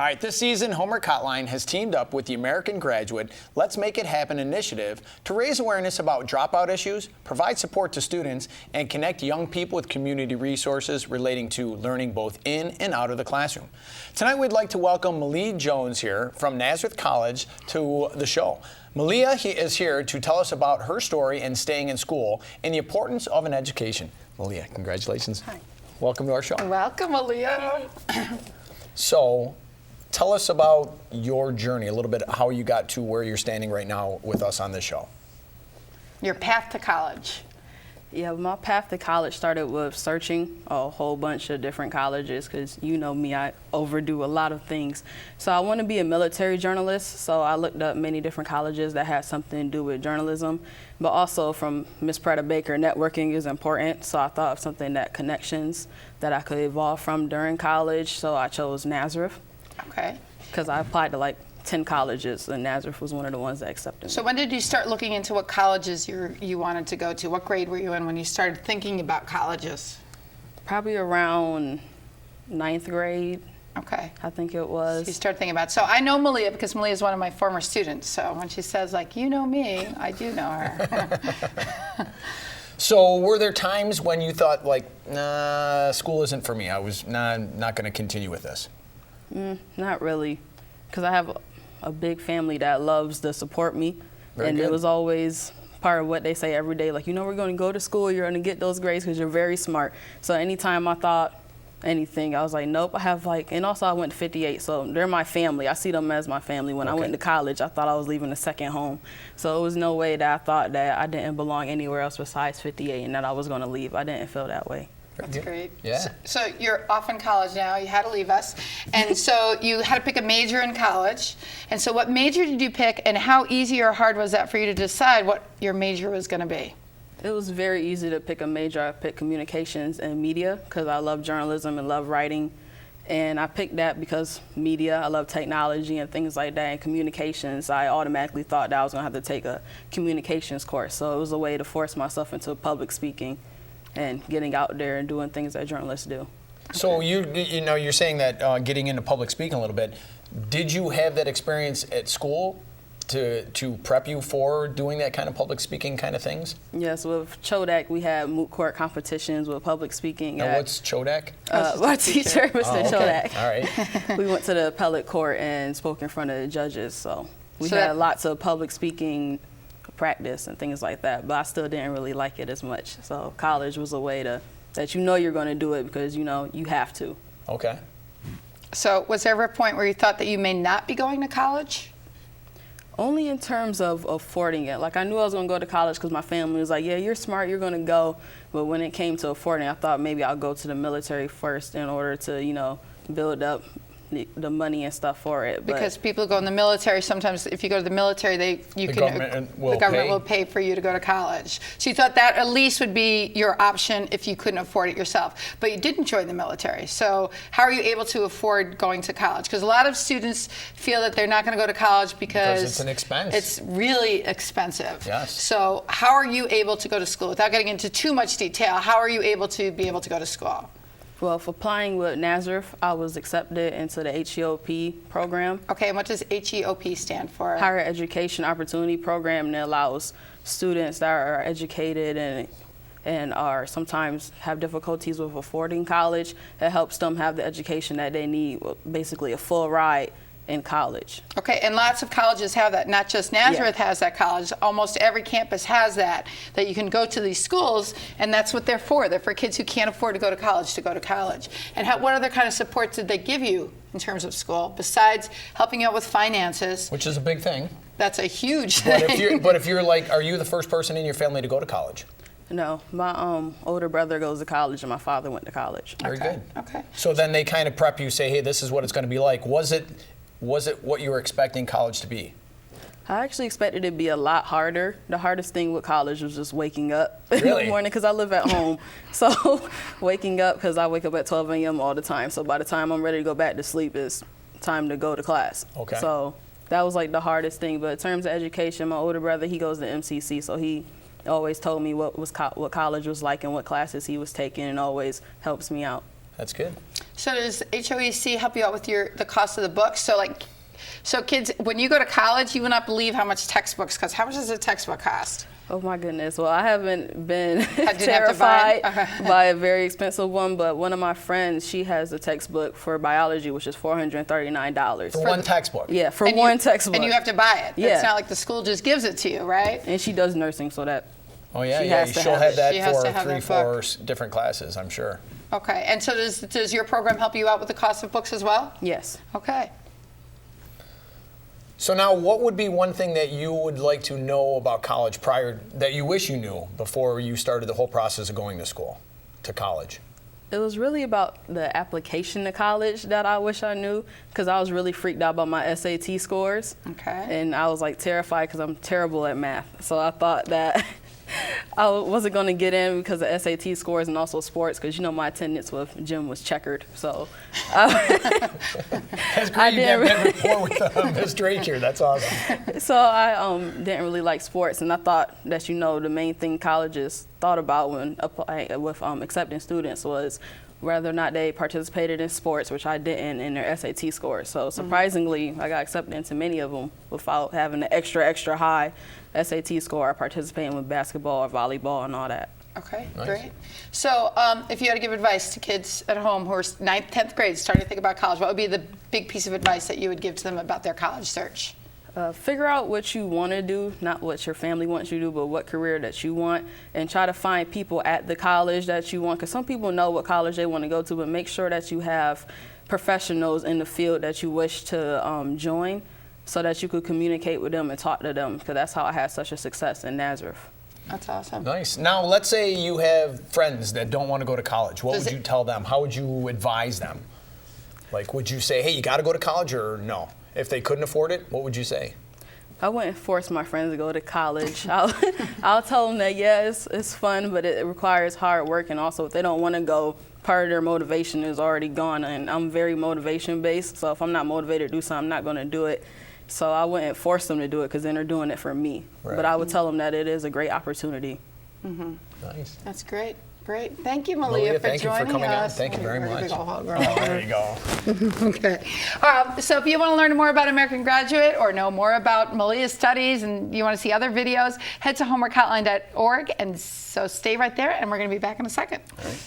All right, this season, Homework Hotline has teamed up with the American Graduate Let's Make It Happen initiative to raise awareness about dropout issues, provide support to students, and connect young people with community resources relating to learning both in and out of the classroom. Tonight, we'd like to welcome Malia Jones here from Nazareth College to the show. Malia is here to tell us about her story in staying in school and the importance of an education. Malia, congratulations. Hi. Welcome to our show. Welcome, Malia. So, tell us about your journey, a little bit how you got to where you're standing right now with us on this show. Your path to college. Yeah, my path to college started with searching a whole bunch of different colleges because you know me, I overdo a lot of things. So I want to be a military journalist, so I looked up many different colleges that had something to do with journalism. But also from Miss Prada Baker, networking is important, so I thought of something that connections that I could evolve from during college, so I chose Nazareth. Okay. Because I applied to like 10 colleges, and Nazareth was one of the ones that accepted me. So when did you start looking into what colleges you wanted to go to? What grade were you in when you started thinking about colleges? Probably around 9th grade, Okay. I think it was. You start thinking about. So I know Malia because Malia is one of my former students. So when she says like, you know me, I do know her. So were there times when you thought like, nah, school isn't for me, I was not going to continue with this? Not really, because I have a big family that loves to support me. Very and good. It was always part of what they say every day, like, you know, we're going to go to school, you're going to get those grades because you're very smart. So anytime I thought anything, I was like, nope, I have like, and also I went to 58, so they're my family. I see them as my family. When I went to college, I thought I was leaving a second home. So it was no way that I thought that I didn't belong anywhere else besides 58 and that I was going to leave. I didn't feel that way. That's great. Yeah. So you're off in college now. You had to leave us. And so you had to pick a major in college. And so what major did you pick, and how easy or hard was that for you to decide what your major was going to be? It was very easy to pick a major. I picked communications and media because I love journalism and love writing. And I picked that because media, I love technology and things like that. And communications, I automatically thought that I was going to have to take a communications course. So it was a way to force myself into public speaking and getting out there and doing things that journalists do. So you're saying that getting into public speaking a little bit, did you have that experience at school to prep you for doing that kind of public speaking kind of things? Yes, with Chodak, we had moot court competitions with public speaking. Now, what's Chodak? Our teacher, Mr. Chodak. All right. We went to the appellate court and spoke in front of the judges. So we had lots of public speaking practice and things like that, but I still didn't really like it as much. So college was a way that you know you're going to do it because you know you have to. Okay. So was there ever a point where you thought that you may not be going to college? Only in terms of affording it. Like I knew I was going to go to college because my family was like, yeah, you're smart, you're going to go. But when it came to affording, I thought maybe I'll go to the military first in order to, you know, build up the money and stuff for it. Because people go in the military, sometimes if you go to the military, the government will pay for you to go to college. So you thought that at least would be your option if you couldn't afford it yourself. But you didn't join the military. So how are you able to afford going to college? Because a lot of students feel that they're not going to go to college because it's an expense. It's really expensive. Yes. So how are you able to go to school? Without getting into too much detail, how are you able to go to school? Well, for applying with Nazareth, I was accepted into the HEOP program. Okay, and what does HEOP stand for? Higher Education Opportunity Program, that allows students that are educated and are sometimes have difficulties with affording college. It helps them have the education that they need, basically a full ride in college. Okay, and lots of colleges have that. Not just Nazareth has that college. Almost every campus has that you can go to these schools, and that's what they're for. They're for kids who can't afford to go to college. And what other kind of support did they give you in terms of school, besides helping you out with finances? Which is a big thing. That's a huge thing. But if you're like, are you the first person in your family to go to college? No, my older brother goes to college and my father went to college. Very good. Okay. So then they kind of prep you, say, hey, this is what it's going to be like. Was it what you were expecting college to be? I actually expected it to be a lot harder. The hardest thing with college was just waking up Really? in the morning because I live at home. So waking up, because I wake up at 12 a.m. all the time. So by the time I'm ready to go back to sleep, it's time to go to class. Okay. So that was like the hardest thing. But in terms of education, my older brother, he goes to MCC, so he always told me what college was like and what classes he was taking, and always helps me out. That's good. So does HOEC help you out with the cost of the books? So kids, when you go to college, you will not believe how much textbooks cost. How much does a textbook cost? Oh my goodness. Well, I haven't been terrified by a very expensive one, but one of my friends, she has a textbook for biology, which is $439. For one textbook? Yeah, for one textbook. And you have to buy it. Yeah. It's not like the school just gives it to you, right? And she does nursing, so that she'll have that for 3-4 different classes, I'm sure. Okay. And so does your program help you out with the cost of books as well? Yes. Okay. So now, what would be one thing that you would like to know about college that you wish you knew before you started the whole process of going to college? It was really about the application to college that I wish I knew, because I was really freaked out by my SAT scores. Okay. And I was like terrified because I'm terrible at math. So I thought that I wasn't going to get in because of SAT scores and also sports, because my attendance with gym was checkered. So That's great. You have that rapport with Ms. Drake here. That's awesome. So I didn't really like sports, and I thought that the main thing colleges thought about when applying with accepting students was whether or not they participated in sports, which I didn't in their SAT scores. So surprisingly, I got accepted into many of them without having the extra high SAT score or participating with basketball or volleyball and all that. Okay, nice. Great. So if you had to give advice to kids at home who are 9th, 10th grade starting to think about college, what would be the big piece of advice that you would give to them about their college search? Figure out what you want to do, not what your family wants you to do, but what career that you want, and try to find people at the college that you want, because some people know what college they want to go to, but make sure that you have professionals in the field that you wish to join, so that you could communicate with them and talk to them, because that's how I had such a success in Nazareth. That's awesome. Nice. Now, let's say you have friends that don't want to go to college. What would you tell them? How would you advise them? Like, would you say, hey, you got to go to college, or no? If they couldn't afford it, what would you say? I wouldn't force my friends to go to college. I'll tell them that, yeah, it's fun, but it requires hard work. And also, if they don't want to go, part of their motivation is already gone. And I'm very motivation-based, so if I'm not motivated to do something, I'm not going to do it. So I wouldn't force them to do it, because then they're doing it for me. Right. But I would tell them that it is a great opportunity. Mm-hmm. Nice. That's great. Great. Thank you, Malia, for joining us. Thank you for coming on. Thank you very much. There you go. Okay. So if you want to learn more about American Graduate or know more about Malia's studies and you want to see other videos, head to homeworkhotline.org. And so stay right there, and we're going to be back in a second. All right.